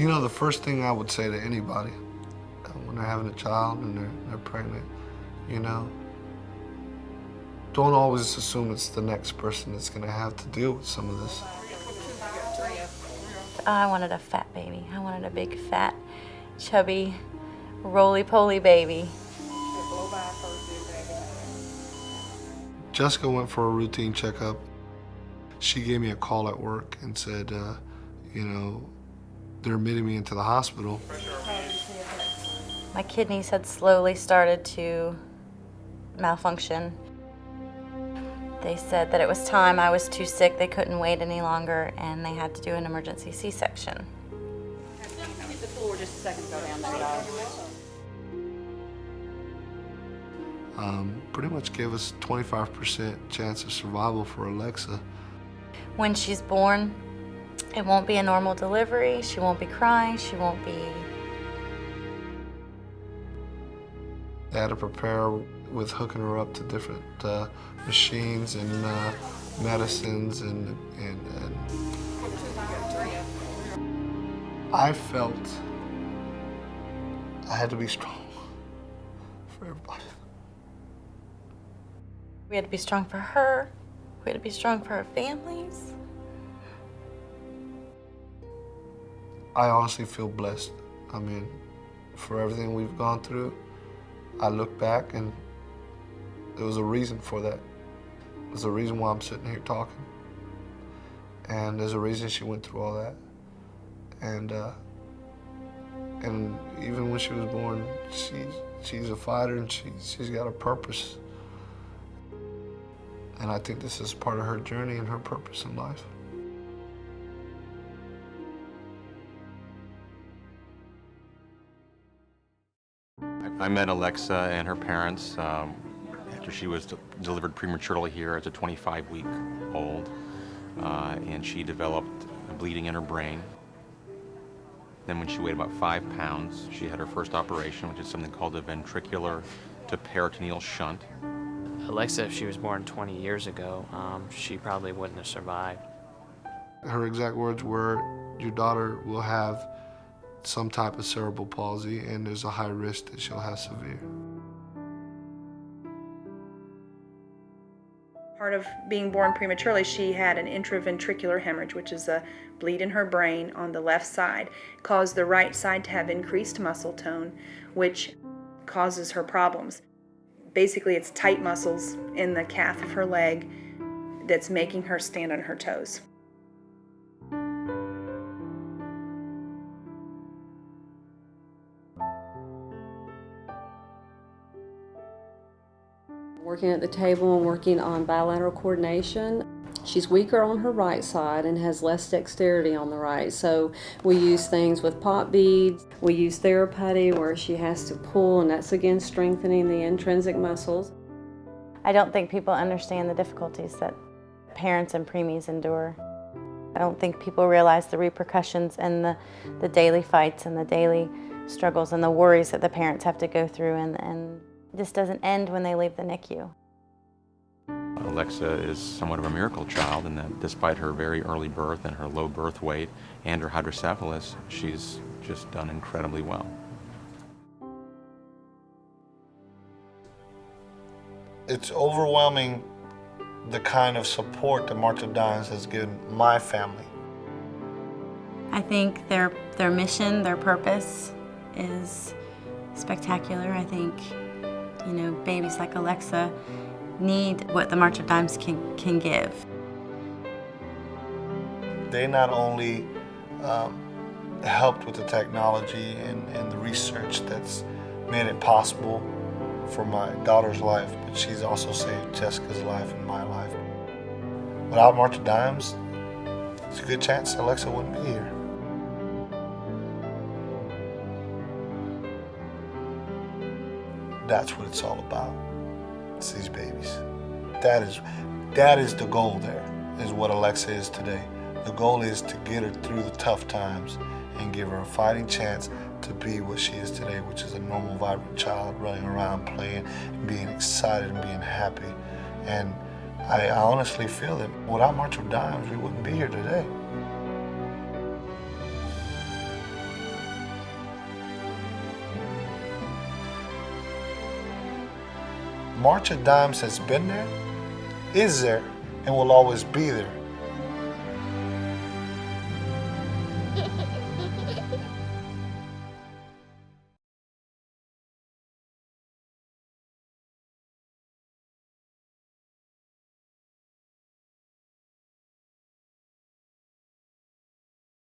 You know, the first thing I would say to anybody when they're having a child and they're pregnant, you know, don't always assume it's the next person that's going to have to deal with some of this. I wanted a fat baby. I wanted a big, fat, chubby, roly-poly baby. Jessica went for a routine checkup. She gave me a call at work and said, you know, they're admitting me into the hospital. My kidneys had slowly started to malfunction. They said that it was time. I was too sick. They couldn't wait any longer, and they had to do an emergency C-section. Hit the floor just a second, go down there, y'all. Pretty much gave us 25% chance of survival for Alexa. When she's born, it won't be a normal delivery. She won't be crying. She won't be... They had to prepare with hooking her up to different machines and medicines and I felt I had to be strong for everybody. We had to be strong for her. We had to be strong for our families. I honestly feel blessed. I mean, for everything we've gone through, I look back and there was a reason for that. There's a reason why I'm sitting here talking. And there's a reason she went through all that. And even when she was born, she's a fighter and she's got a purpose. And I think this is part of her journey and her purpose in life. I met Alexa and her parents after she was delivered prematurely here as a 25-week-old, and she developed a bleeding in her brain. Then when she weighed about 5 pounds, she had her first operation, which is something called a ventricular to peritoneal shunt. Alexa, if she was born 20 years ago, she probably wouldn't have survived. Her exact words were, your daughter will have some type of cerebral palsy and there's a high risk that she'll have severe. Part of being born prematurely, she had an intraventricular hemorrhage, which is a bleed in her brain on the left side, caused the right side to have increased muscle tone, which causes her problems. Basically, it's tight muscles in the calf of her leg that's making her stand on her toes. Working at the table and working on bilateral coordination. She's weaker on her right side and has less dexterity on the right, so we use things with pop beads. We use therapy where she has to pull, and that's again strengthening the intrinsic muscles. I don't think people understand the difficulties that parents and preemies endure. I don't think people realize the repercussions and the daily fights and the daily struggles and the worries that the parents have to go through, and this doesn't end when they leave the NICU. Alexa is somewhat of a miracle child in that despite her very early birth and her low birth weight and her hydrocephalus, she's just done incredibly well. It's overwhelming the kind of support that March of Dimes has given my family. I think their mission, their purpose is spectacular. I think, you know, babies like Alexa need what the March of Dimes can give. They not only helped with the technology and the research that's made it possible for my daughter's life, but she's also saved Jessica's life and my life. Without March of Dimes, there's a good chance Alexa wouldn't be here. That's what it's all about. It's these babies. That is the goal there, is what Alexa is today. The goal is to get her through the tough times and give her a fighting chance to be what she is today, which is a normal, vibrant child running around, playing, being excited and being happy. And I honestly feel that without March of Dimes, we wouldn't be here today. March of Dimes has been there, is there, and will always be there.